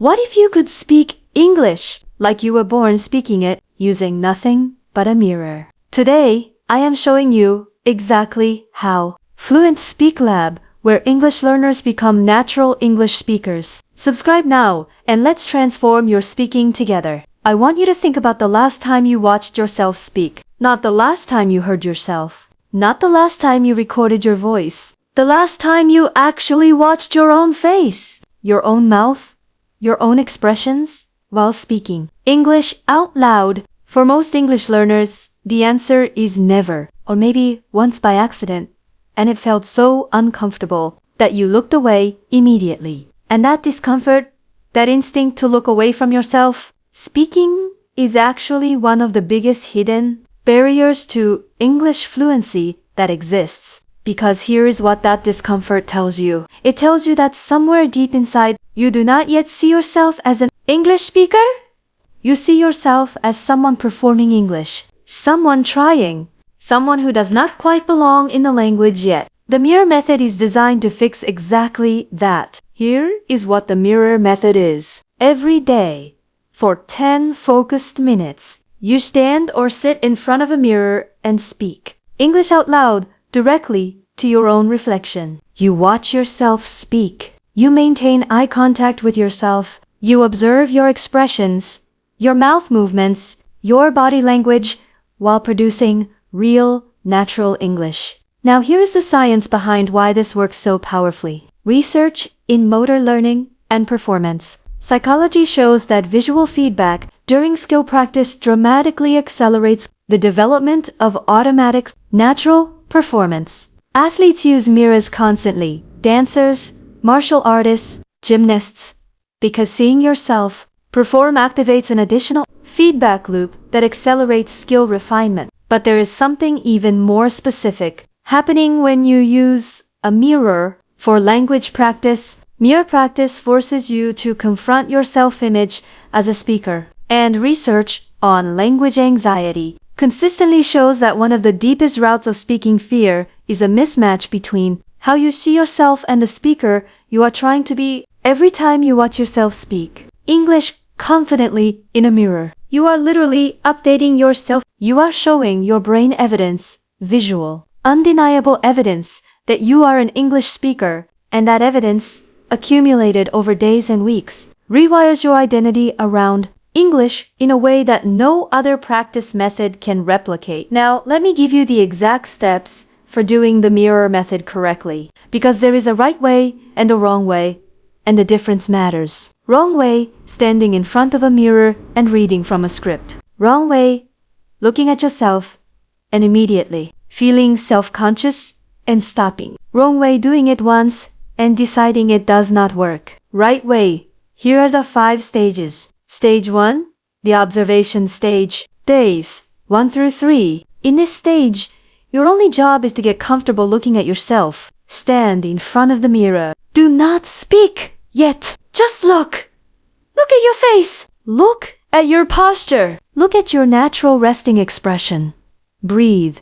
What if you could speak English like you were born speaking it using nothing but a mirror? Today, I am showing you exactly how. Fluent Speak Lab, where English learners become natural English speakers. Subscribe now and let's transform your speaking together. I want you to think about the last time you watched yourself speak. Not the last time you heard yourself. Not the last time you recorded your voice. The last time you actually watched your own face, your own mouth, your own expressions while speaking English out loud. For most English learners, the answer is never, or maybe once by accident, and it felt so uncomfortable that you looked away immediately. And that discomfort, that instinct to look away from yourself, speaking is actually one of the biggest hidden barriers to English fluency that exists. Because here is what that discomfort tells you. It tells you that somewhere deep inside, you do not yet see yourself as an English speaker. You see yourself as someone performing English, someone trying, someone who does not quite belong in the language yet. The mirror method is designed to fix exactly that. Here is what the mirror method is. Every day, for 10 focused minutes, you stand or sit in front of a mirror and speak English out loud directly to your own reflection. You watch yourself speak. You maintain eye contact with yourself. You observe your expressions, your mouth movements, your body language while producing real, natural English. Now here is the science behind why this works so powerfully. Research in motor learning and performance. Psychology shows that visual feedback during skill practice dramatically accelerates the development of automatic, natural performance. Athletes use mirrors constantly. Dancers, martial artists, gymnasts, because seeing yourself perform activates an additional feedback loop that accelerates skill refinement. But there is something even more specific happening when you use a mirror for language practice. Mirror practice forces you to confront your self-image as a speaker. And research on language anxiety consistently shows that one of the deepest routes of speaking fear is a mismatch between how you see yourself and the speaker you are trying to be. Every time you watch yourself speak English confidently in a mirror, you are literally updating yourself. You are showing your brain evidence, visual, undeniable evidence that you are an English speaker, and that evidence, accumulated over days and weeks, rewires your identity around English in a way that no other practice method can replicate. Now, let me give you the exact steps for doing the mirror method correctly, because there is a right way and a wrong way, and the difference matters. Wrong way, standing in front of a mirror and reading from a script. Wrong way, looking at yourself and immediately feeling self-conscious and stopping. Wrong way, doing it once and deciding it does not work. Right way, here are the 5 stages. Stage 1, the observation stage. Days 1 through 3. In this stage, your only job is to get comfortable looking at yourself. Stand in front of the mirror. Do not speak yet. Just look. Look at your face. Look at your posture. Look at your natural resting expression. Breathe.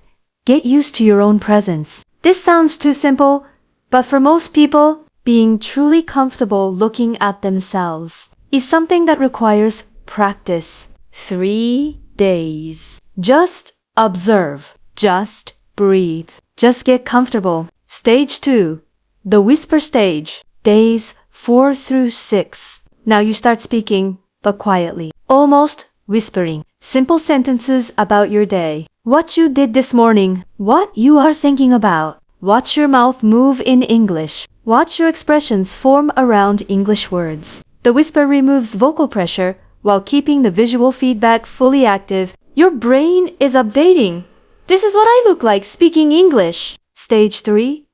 Get used to your own presence. This sounds too simple, but for most people, being truly comfortable looking at themselves is something that requires practice. 3 days. Just observe. Just breathe. Just get comfortable. Stage 2, the whisper stage. Days 4 through 6. Now you start speaking, but quietly. Almost whispering. Simple sentences about your day. What you did this morning. What you are thinking about. Watch your mouth move in English. Watch your expressions form around English words. The whisper removes vocal pressure while keeping the visual feedback fully active. Your brain is updating. This is what I look like speaking English. Stage 3,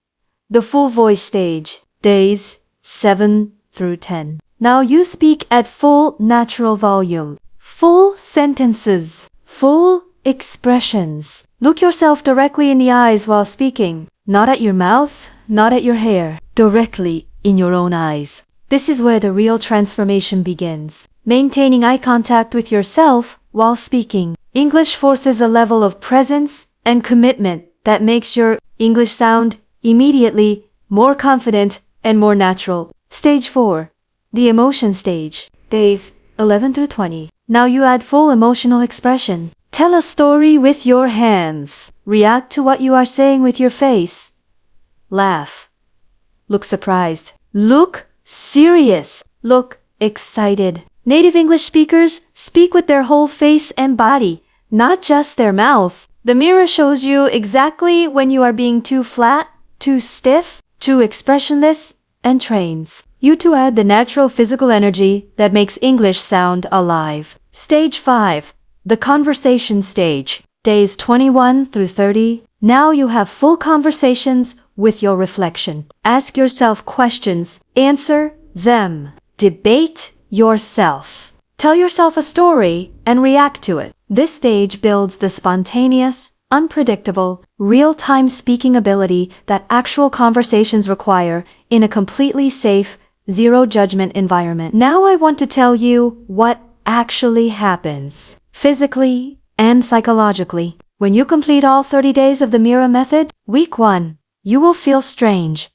the full voice stage. Days 7 through 10. Now you speak at full natural volume. Full sentences. Full expressions. Look yourself directly in the eyes while speaking. Not at your mouth, not at your hair. Directly in your own eyes. This is where the real transformation begins. Maintaining eye contact with yourself while speaking. English forces a level of presence and commitment that makes your English sound immediately more confident and more natural. Stage 4, the emotion stage. days 11 through 20. Now you add full emotional expression. Tell a story with your hands. React to what you are saying with your face. Laugh. Look surprised. Look serious. Look excited. Native English speakers speak with their whole face and body, not just their mouth. The mirror shows you exactly when you are being too flat, too stiff, too expressionless, and trains you to add the natural physical energy that makes English sound alive. Stage 5. The conversation stage. Days 21 through 30. Now you have full conversations with your reflection. Ask yourself questions. Answer them. Debate yourself. Tell yourself a story and react to it. This stage builds the spontaneous, unpredictable, real-time speaking ability that actual conversations require in a completely safe, zero-judgment environment. Now I want to tell you what actually happens, physically and psychologically. When you complete all 30 days of the mirror method, week 1, you will feel strange,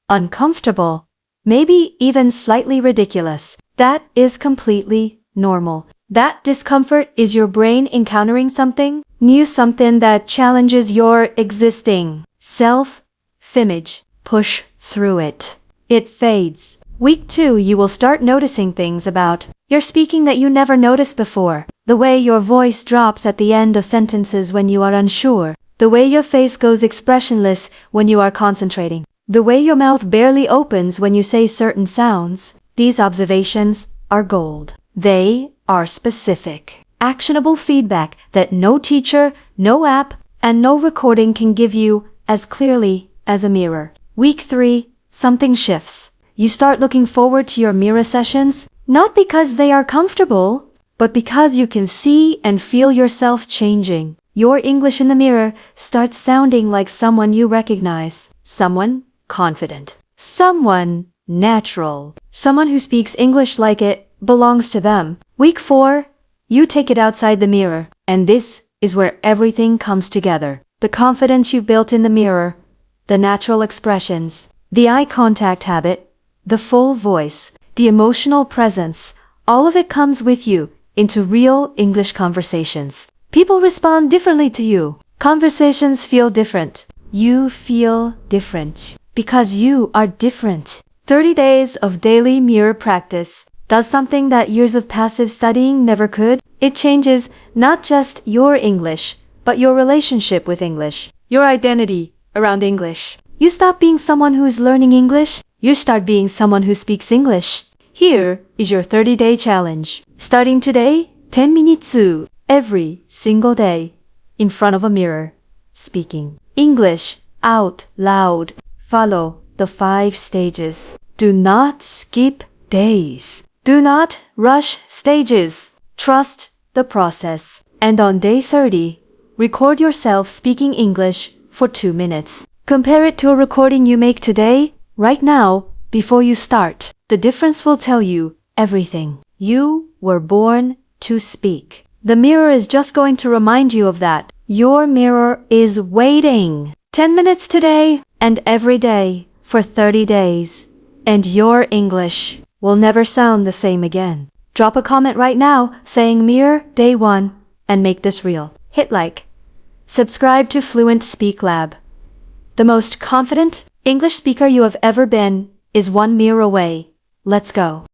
uncomfortable, maybe even slightly ridiculous. That is completely normal. That discomfort is your brain encountering something new, something that challenges your existing self-image. Push through it. It fades. Week 2, you will start noticing things about your speaking that you never noticed before. The way your voice drops at the end of sentences when you are unsure. The way your face goes expressionless when you are concentrating. The way your mouth barely opens when you say certain sounds. These observations are gold. They are specific, actionable feedback that no teacher, no app, and no recording can give you as clearly as a mirror. Week 3, something shifts. You start looking forward to your mirror sessions, not because they are comfortable, but because you can see and feel yourself changing. Your English in the mirror starts sounding like someone you recognize, someone confident, someone natural, someone who speaks English like it belongs to them. Week 4, you take it outside the mirror, and this is where everything comes together. The confidence you've built in the mirror, the natural expressions, the eye contact habit, the full voice, the emotional presence, all of it comes with you into real English conversations. People respond differently to you. Conversations feel different. You feel different because you are different. 30 days of daily mirror practice does something that years of passive studying never could. It changes not just your English, but your relationship with English, your identity around English. You stop being someone who is learning English. You start being someone who speaks English. Here is your 30-day challenge. Starting today, 10 minutes every single day in front of a mirror, speaking English out loud. Follow the 5 stages. Do not skip days. Do not rush stages. Trust the process. And on day 30, record yourself speaking English for 2 minutes. Compare it to a recording you make today, right now, before you start. The difference will tell you everything. You were born to speak. The mirror is just going to remind you of that. Your mirror is waiting. 10 minutes today and every day for 30 days. And your English will never sound the same again. Drop a comment right now saying mirror day 1 and make this real. Hit like. Subscribe to Fluent Speak Lab. The most confident English speaker you have ever been is one mirror away. Let's go.